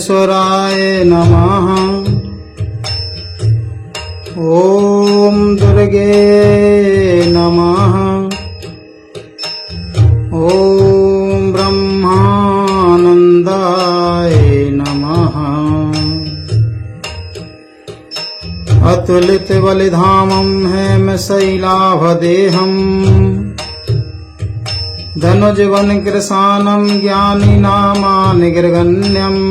विघ्नेश्वराय नमः। ओम दुर्गे नमः। ओम ब्रह्मानंदाय नमः। अतुलित बलिधामं हेमशैलाभदेहम् धनुजवन कृशानं ज्ञानिनामानिर्गण्यम्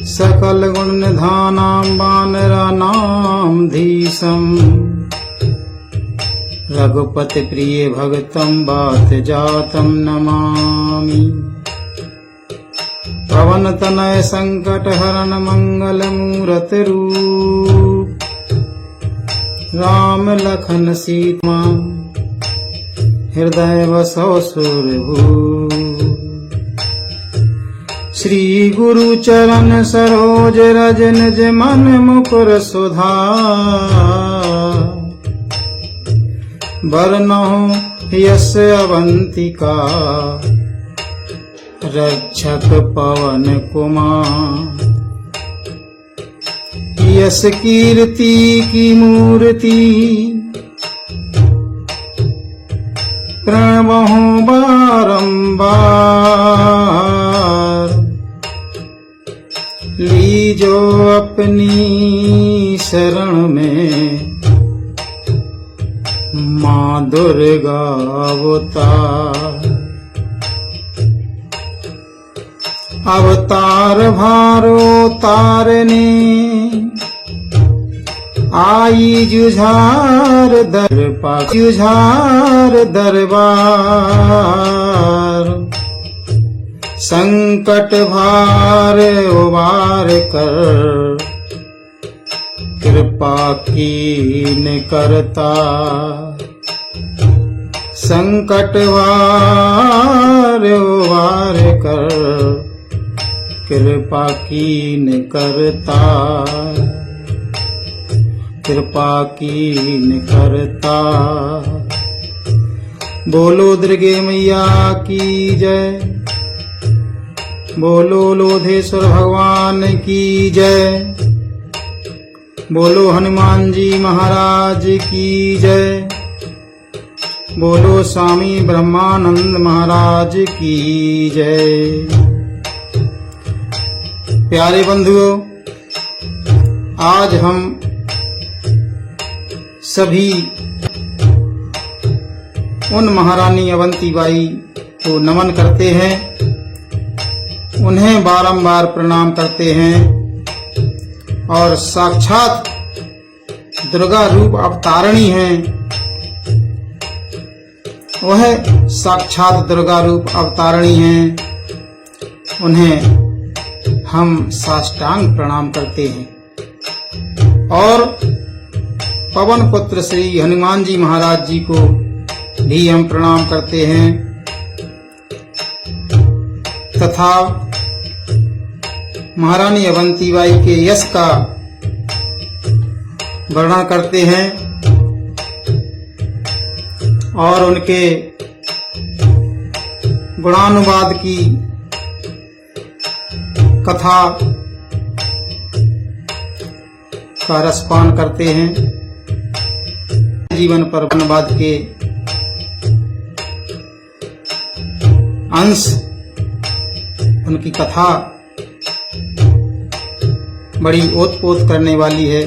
सकल गुण निधानां वानराणां धीशम् रघुपति प्रिय भगतं वात जातं नमामि। पवन तनय संकट हरण मंगल मूरति रूप राम लखन सीता हृदय बसौ सुरभूप। श्री गुरु चरण सरोज रज निज मन मुकुर सुधार बरनहुँ यस अवंतिका रक्षक पवन कुमार। यस कीर्ति की मूर्ति प्रणवहु बारंबार लीजो अपनी शरण में माँ दुर्गा अवतार। अवतार भारो तारने आई जुझार दरबार संकट भार उबार कर कृपा कीन करता। संकट भार उबार कर कृपा कीन करता। कृपा कीन करता। बोलो दुर्गे मैया की जय। बोलो लोधेश्वर भगवान की जय। बोलो हनुमान जी महाराज की जय। बोलो स्वामी ब्रह्मानंद महाराज की जय। प्यारे बंधुओं, आज हम सभी उन महारानी अवंतीबाई को नमन करते हैं, उन्हें बारंबार प्रणाम करते हैं और साक्षात दुर्गा रूप अवतारिणी हैं। वह साक्षात दुर्गा रूप अवतारिणी हैं, उन्हें हम साष्टांग प्रणाम करते हैं। और पवन पुत्र श्री हनुमान जी महाराज जी को भी हम प्रणाम करते हैं तथा महारानी अवंतीबाई के यश का वर्णन करते हैं और उनके गुणानुवाद की कथा का रसपान करते हैं। जीवन पर वनवाद के अंश, उनकी कथा बड़ी ओतप्रोत करने वाली है।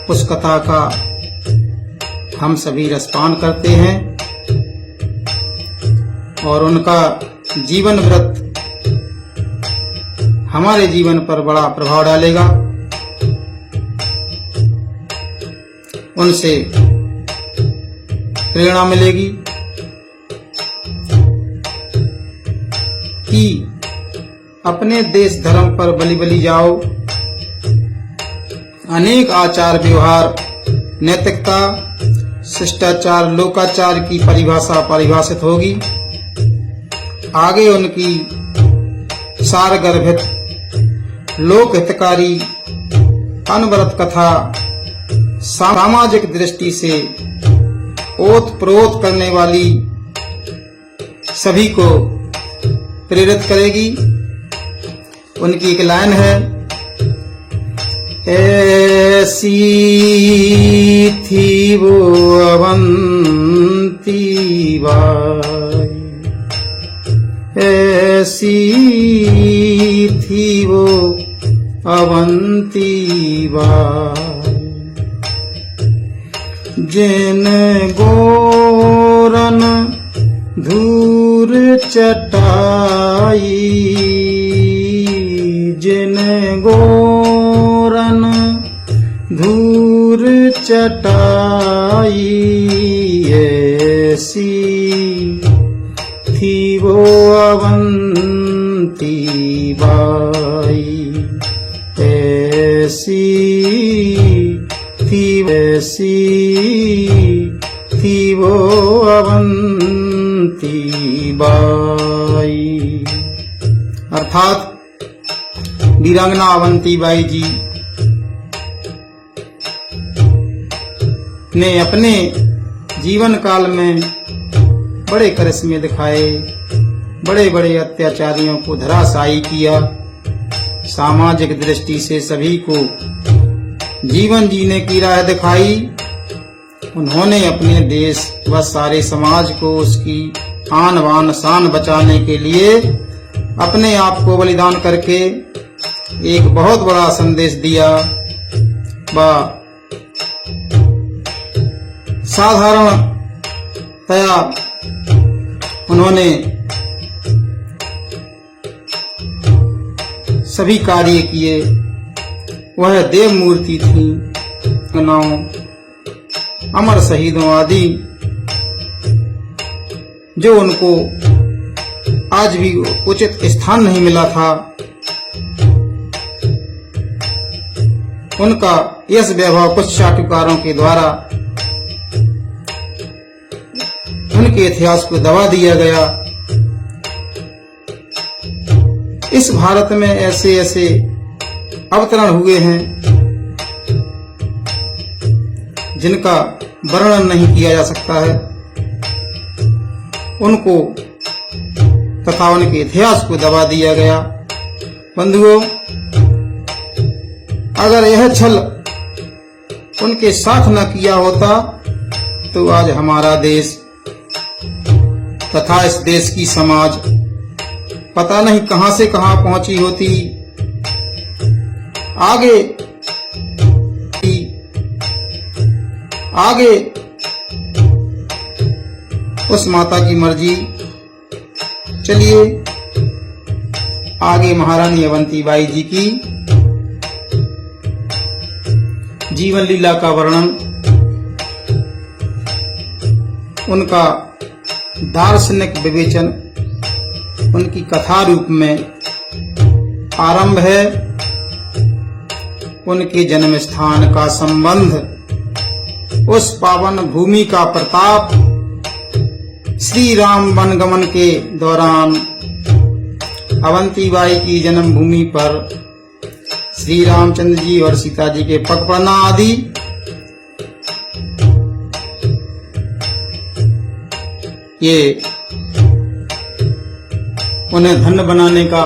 उस कथा का हम सभी रसपान करते हैं और उनका जीवन व्रत हमारे जीवन पर बड़ा प्रभाव डालेगा। उनसे प्रेरणा मिलेगी कि अपने देश धर्म पर बलि बलि जाओ। अनेक आचार व्यवहार, नैतिकता, शिष्टाचार, लोकाचार की परिभाषा परिभाषित होगी। आगे उनकी सारगर्भित लोक हितकारी अनवरत कथा सामाजिक दृष्टि से ओत प्रोत करने वाली, सभी को प्रेरित करेगी। उनकी एक लाइन है, ऐसी थी वो अवंती बाई, ऐसी थी वो अवंती बाई, जिन गोरन धूर चटाई, जिन गोरन धूर चटाई, ऐसी थी वो अवंती बाई, ऐसी थी वो अवंती बाई। अर्थात वीरांगना अवंती बाई जी ने अपने जीवन काल में बड़े करिश्मे दिखाए, बड़े बड़े अत्याचारियों को धराशायी किया, सामाजिक दृष्टि से सभी को जीवन जीने की राह दिखाई। उन्होंने अपने देश व सारे समाज को उसकी आन बान शान बचाने के लिए अपने आप को बलिदान करके एक बहुत बड़ा संदेश दिया। वह साधारणतया उन्होंने सभी कार्य किए। वह देव मूर्ति थी। अमर शहीदों आदि जो उनको आज भी उचित स्थान नहीं मिला था, उनका यश वैभव कुछ चाटुकारों के द्वारा उनके इतिहास को दबा दिया गया। इस भारत में ऐसे ऐसे अवतरण हुए हैं जिनका वर्णन नहीं किया जा सकता है। उनको तथा उनके इतिहास को दबा दिया गया। बंधुओं, अगर यह छल उनके साथ न किया होता तो आज हमारा देश तथा इस देश की समाज पता नहीं कहां से कहां पहुंची होती। आगे उस माता की मर्जी। चलिए आगे महारानी अवंती बाई जी की जीवन लीला का वर्णन, उनका दार्शनिक विवेचन उनकी कथा रूप में आरंभ है। उनके जन्म स्थान का संबंध, उस पावन भूमि का प्रताप, श्री राम वनगमन के दौरान अवंती बाई की जन्मभूमि पर श्री रामचंद्र जी और सीता जी के पग पड़ना आदि, ये उन्हें धन्य बनाने का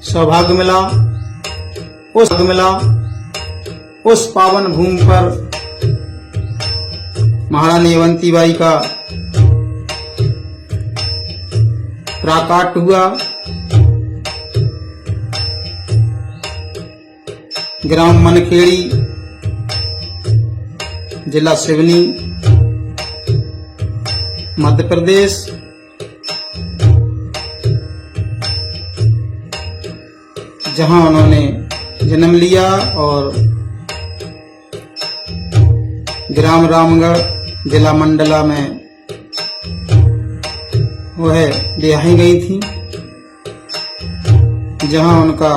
सौभाग्य मिला। उस पावन भूमि पर महारानी अवंती बाई का प्राकाट हुआ। ग्राम मनखेड़ी, जिला सिवनी, मध्य प्रदेश। जहां उन्होंने जन्म लिया और ग्राम रामगढ़, जिला मंडला में वह ब्याही गई थी, जहां उनका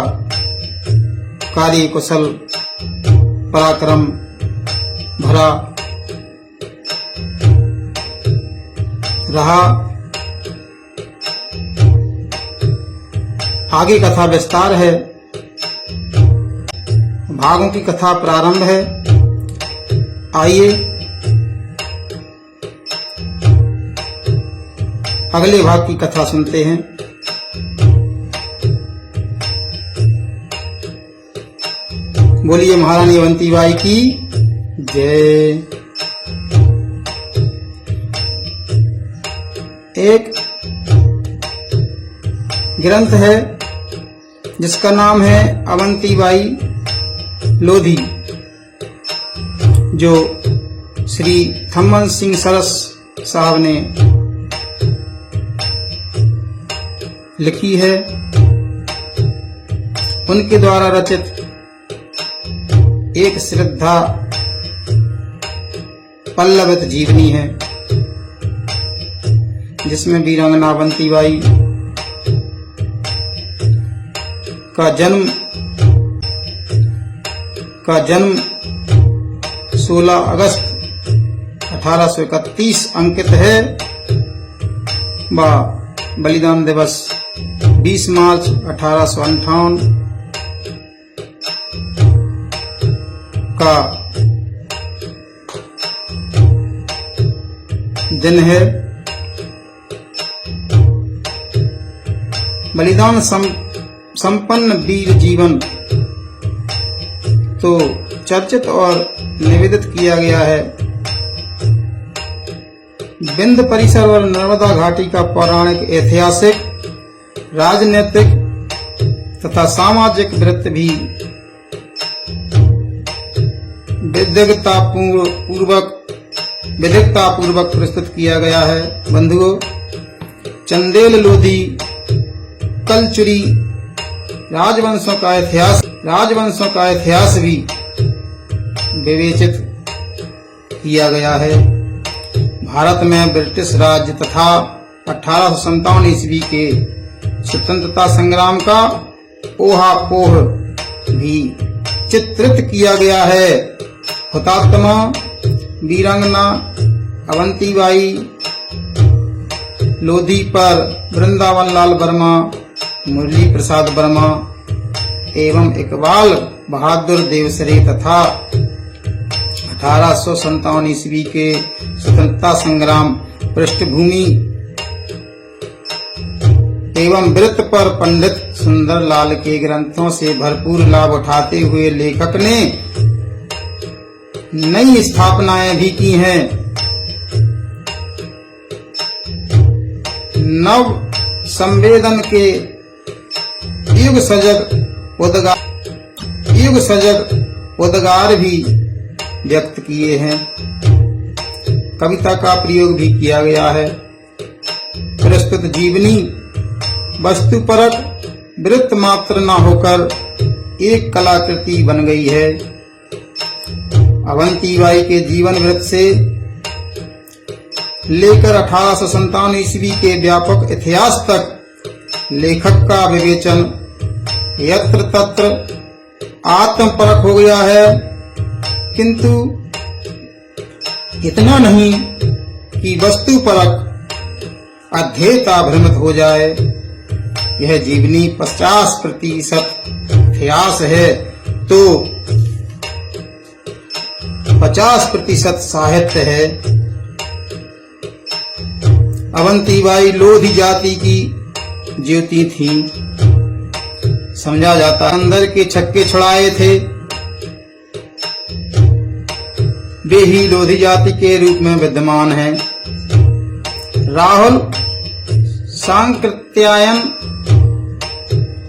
कार्य कुशल पराक्रम भरा रहा। आगे कथा विस्तार है, भागों की कथा प्रारंभ है। आइए अगले भाग की कथा सुनते हैं। बोलिए महारानी अवंतीबाई की जय। एक ग्रंथ है जिसका नाम है अवंतीबाई लोधी, जो श्री थम्मन सिंह सरस साहब ने लिखी है। उनके द्वारा रचित एक श्रद्धा पल्लवित जीवनी है, जिसमें वीरांगना अवंतीबाई का जन्म 16 अगस्त 1831 अंकित है व बलिदान दिवस 20 मार्च 1858 का दिन है। बलिदान संपन्न वीर जीवन तो चर्चित और निवेदित किया गया है। विंध्य परिसर और नर्मदा घाटी का पौराणिक, ऐतिहासिक, राजनीतिक तथा सामाजिक वृत्त भी विधिकता पूर्वक प्रस्तुत किया गया है। बंधुओं, चंदेल, लोधी, कलचुरी राजवंशों का इतिहास भी विवेचित किया गया है। भारत में ब्रिटिश राज्य तथा 1857 ईस्वी के स्वतंत्रता संग्राम का ऊहापोह भी चित्रित किया गया है। हुतात्मा वीरांगना अवंतीबाई लोधी पर वृंदावन लाल वर्मा, मुरली प्रसाद वर्मा एवं इकबाल बहादुर देवसरे तथा 1857 ईस्वी के स्वतंत्रता संग्राम पृष्ठभूमि एवं वृत्त पर पंडित सुंदरलाल के ग्रंथों से भरपूर लाभ उठाते हुए लेखक ने नई स्थापनाएं भी की हैं। नव संवेदन के युग सजग उद्गार भी व्यक्त किए हैं। कविता का प्रयोग भी किया गया है। प्रस्तुत जीवनी वस्तुपरक वृत्त मात्र न होकर एक कलाकृति बन गई है। अवंतीबाई के जीवन वृत्त से लेकर 1857 ईस्वी के व्यापक इतिहास तक लेखक का विवेचन यत्र तत्र आत्मपरक हो गया है, किंतु इतना नहीं कि वस्तुपरक अध्येता भ्रमित हो जाए। यह जीवनी 50% इतिहास है तो 50% साहित्य है। अवंतीबाई लोधी जाति की ज्योति थी। समझा जाता अंदर के छक्के छुड़ाए थे वे ही लोधी जाति के रूप में विद्यमान हैं। राहुल सांकृत्यायन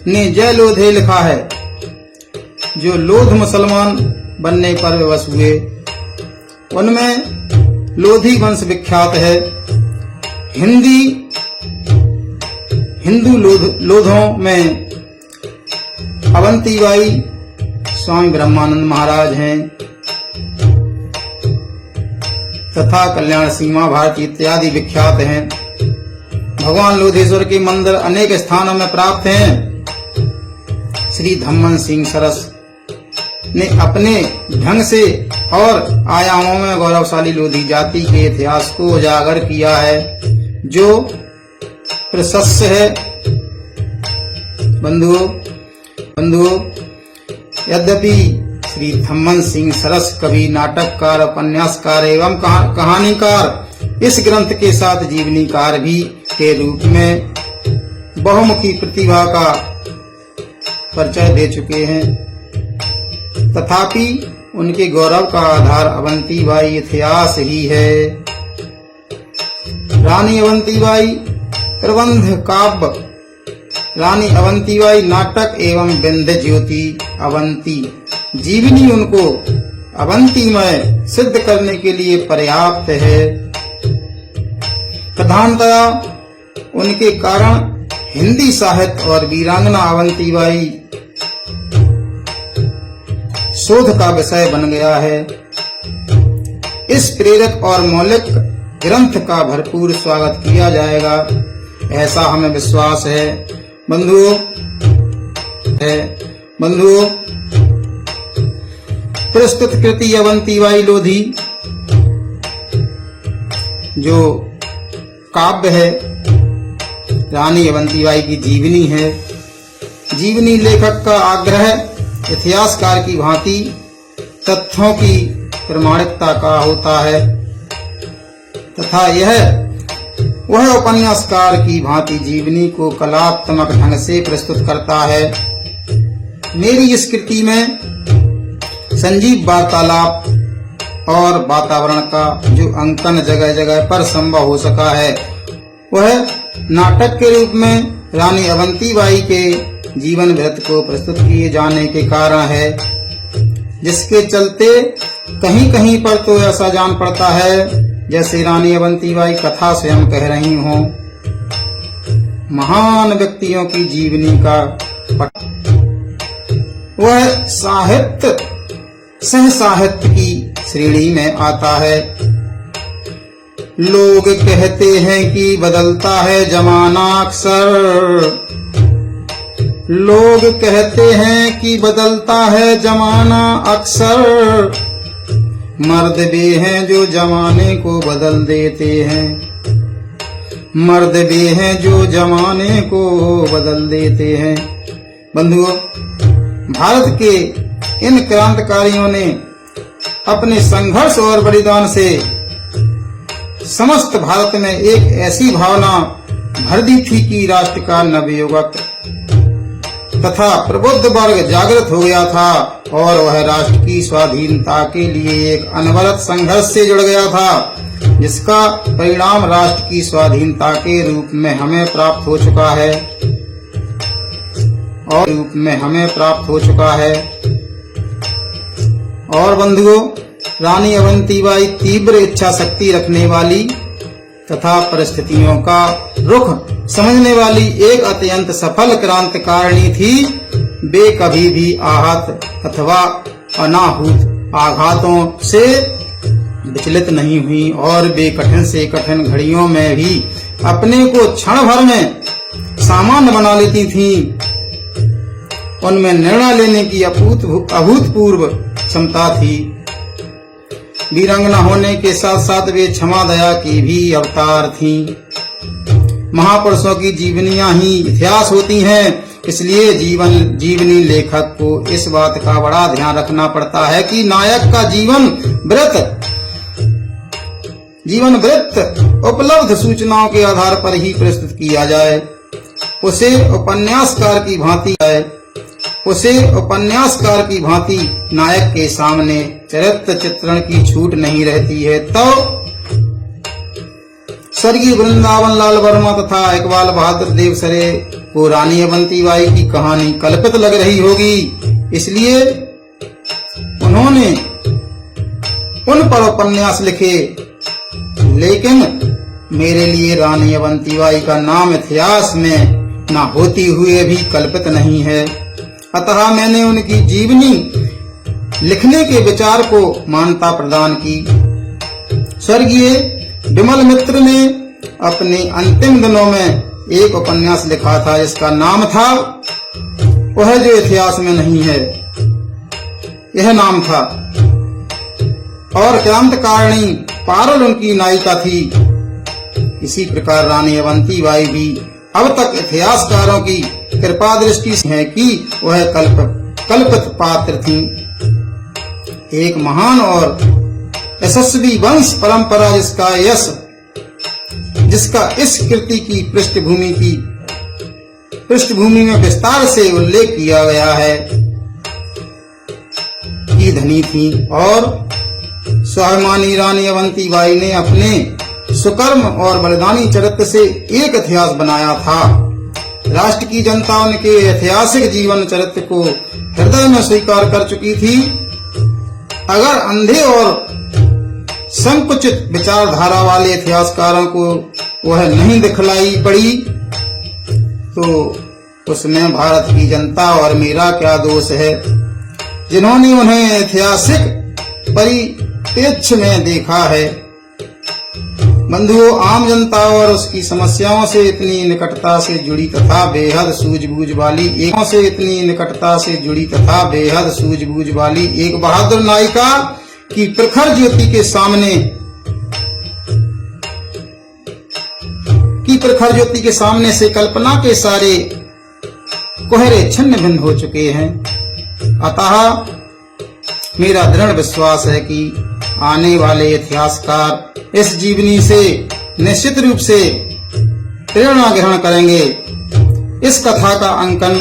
ने जय लोधे लिखा है, जो लोध मुसलमान बनने पर विवश हुए। उनमें लोधी वंश विख्यात है। हिंदू लोधों में अवंतीबाई स्वामी ब्रह्मानंद महाराज हैं तथा कल्याण सीमा भारती इत्यादि विख्यात हैं। भगवान लोधेश्वर के मंदिर अनेक स्थानों में प्राप्त हैं। श्री थम्मन सिंह सरस ने अपने ढंग से और आयामों में गौरवशाली लोधी जाति के इतिहास को उजागर किया है, जो प्रशस्त है। बंधुओं, यद्यपि श्री थम्मन सिंह सरस कवि, नाटककार, उपन्यासकार एवं कहानीकार, इस ग्रंथ के साथ जीवनीकार भी के रूप में बहुमुखी प्रतिभा का परिचय दे चुके हैं। तथापि उनके गौरव का आधार अवंतीबाई इतिहास ही है। रानी अवंतीबाई प्रबंध काव्य, रानी अवंतीबाई नाटक एवं विंध्य ज्योति अवंती जीवनी उनको अवंतीमय सिद्ध करने के लिए पर्याप्त है। प्रधानतया उनके कारण हिंदी साहित्य और वीरांगना अवंतीबाई शोध का विषय बन गया है। इस प्रेरक और मौलिक ग्रंथ का भरपूर स्वागत किया जाएगा, ऐसा हमें विश्वास है। बंधुओं, प्रस्तुत कृति अवंतीबाई लोधी जो काव्य है, रानी अवंतीबाई की जीवनी है। जीवनी लेखक का आग्रह इतिहासकार की भांति तथ्यों की प्रामाणिकता का होता है तथा यह वह उपन्यासकार की भांति जीवनी को कलात्मक ढंग से प्रस्तुत करता है। मेरी इस कृति में संजीव वार्तालाप और वातावरण का जो अंकन जगह जगह पर संभव हो सका है, वह नाटक के रूप में रानी अवंतीबाई के जीवन वृत्त को प्रस्तुत किए जाने के कारण है, जिसके चलते कहीं कहीं पर तो ऐसा जान पड़ता है जैसे रानी अवंतीबाई कथा स्वयं कह रही हो। महान व्यक्तियों की जीवनी का वह साहित्य सह साहित्य की श्रेणी में आता है। लोग कहते हैं कि बदलता है जमाना अक्सर, लोग कहते हैं कि बदलता है जमाना अक्सर, मर्द वे हैं जो जमाने को बदल देते हैं, मर्द वे हैं जो जमाने को बदल देते हैं। बंधुओं, भारत के इन क्रांतिकारियों ने अपने संघर्ष और बलिदान से समस्त भारत में एक ऐसी भावना भर दी थी कि राष्ट्र का नवयुवक तथा प्रबुद्ध वर्ग जागृत हो गया था और वह राष्ट्र की स्वाधीनता के लिए एक अनवरत संघर्ष से जुड़ गया था, जिसका परिणाम राष्ट्र की स्वाधीनता के रूप में हमें प्राप्त हो चुका है। और बंधुओं, रानी अवंतीबाई तीव्र इच्छा शक्ति रखने वाली तथा परिस्थितियों का रुख समझने वाली एक अत्यंत सफल क्रांतिकारिणी थी। वे कभी भी आहत अथवा अनाहूत आघातों से विचलित नहीं हुई और वे कठिन से कठिन घड़ियों में भी अपने को क्षण भर में सामान्य बना लेती थीं। उनमें निर्णय लेने की अभूतपूर्व क्षमता थी। वीरांगना होने के साथ साथ वे क्षमा दया की भी अवतार थीं। महापुरुषों की जीवनियां ही इतिहास होती हैं, इसलिए जीवनी लेखक को इस बात का बड़ा ध्यान रखना पड़ता है कि नायक का जीवन वृत्त उपलब्ध सूचनाओं के आधार पर ही प्रस्तुत किया जाए। उसे उपन्यासकार की भांति नायक के सामने चरित्र चित्रण की छूट नहीं रहती है। तो स्वर्गीय वृंदावन लाल वर्मा तथा इकबाल बहादुर देवसरे को रानी अवंतीबाई की कहानी कल्पित लग रही होगी, इसलिए उन्होंने उन पर उपन्यास लिखे। लेकिन मेरे लिए रानी अवंतीबाई का नाम इतिहास में न होती हुए भी कल्पित नहीं है, अतः मैंने उनकी जीवनी लिखने के विचार को मान्यता प्रदान की। स्वर्गीय विमल मित्र ने अपने अंतिम दिनों में एक उपन्यास लिखा था, जिसका नाम था वह जो इतिहास में नहीं है, यह नाम था। और क्रांतिकारिणी पारुल उनकी नायिका थी। इसी प्रकार रानी अवंतीबाई भी अब तक इतिहासकारों की कृपा दृष्टि है कि वह कल्पित पात्र थी। एक महान और यशस्वी वंश परंपरा जिसका यश जिसका इस कृति की पृष्ठभूमि में विस्तार से उल्लेख किया गया है, की धनी थी और स्वाभिमानी रानी अवंतीबाई ने अपने सुकर्म और बलिदानी चरित्र से एक इतिहास बनाया था। राष्ट्र की जनता उनके ऐतिहासिक जीवन चरित्र को हृदय में स्वीकार कर चुकी थी। अगर अंधे और संकुचित विचारधारा वाले इतिहासकारों को वह नहीं दिखलाई पड़ी तो उसमें भारत की जनता और मेरा क्या दोष है, जिन्होंने उन्हें ऐतिहासिक परिप्रेक्ष्य में देखा है। बंधुओं, आम जनता और उसकी समस्याओं से इतनी निकटता से जुड़ी तथा बेहद सूझबूझ वाली एक बहादुर नायिका की प्रखर ज्योति के सामने से कल्पना के सारे कोहरे छिन्न भिन्न हो चुके हैं। अतः मेरा दृढ़ विश्वास है कि आने वाले इतिहासकार इस जीवनी से निश्चित रूप से प्रेरणा ग्रहण करेंगे। इस कथा का अंकन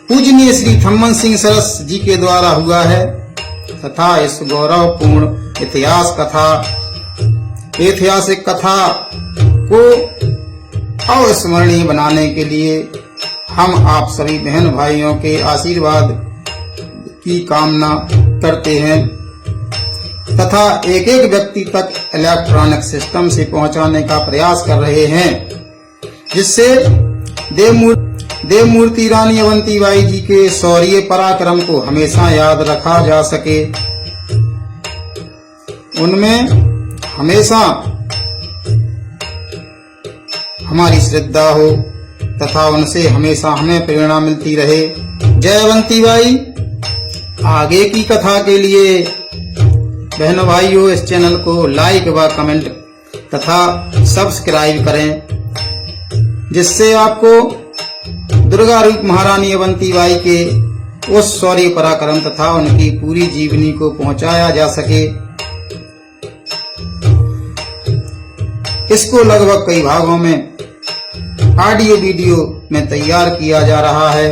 पूजनीय श्री थम्मन सिंह सरस जी के द्वारा हुआ है तथा इस गौरवपूर्ण ऐतिहासिक कथा को अविस्मरणीय बनाने के लिए हम आप सभी बहन भाइयों के आशीर्वाद की कामना करते हैं तथा एक एक व्यक्ति तक इलेक्ट्रॉनिक सिस्टम से पहुंचाने का प्रयास कर रहे हैं, जिससे देवमूर्ति रानी अवंतीबाई जी के शौर्य पराक्रम को हमेशा याद रखा जा सके, उनमें हमेशा हमारी श्रद्धा हो तथा उनसे हमेशा हमें प्रेरणा मिलती रहे। जय अवंतीबाई। आगे की कथा के लिए बहनों भाइयों इस चैनल को लाइक व कमेंट तथा सब्सक्राइब करें, जिससे आपको दुर्गा रूप महारानी अवंतीबाई के उस शौर्य पराक्रम तथा उनकी पूरी जीवनी को पहुंचाया जा सके। इसको लगभग कई भागों में ऑडियो वीडियो में तैयार किया जा रहा है।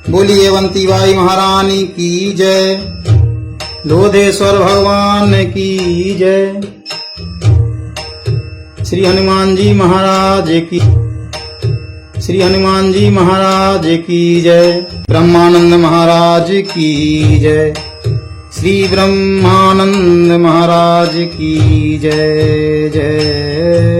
बोलिए अवंतीबाई महारानी की जय, लोधेश्वर भगवान की जय, श्री हनुमान जी महाराज की जय, ब्रह्मानंद महाराज की जय, श्री ब्रह्मानंद महाराज की जय जय।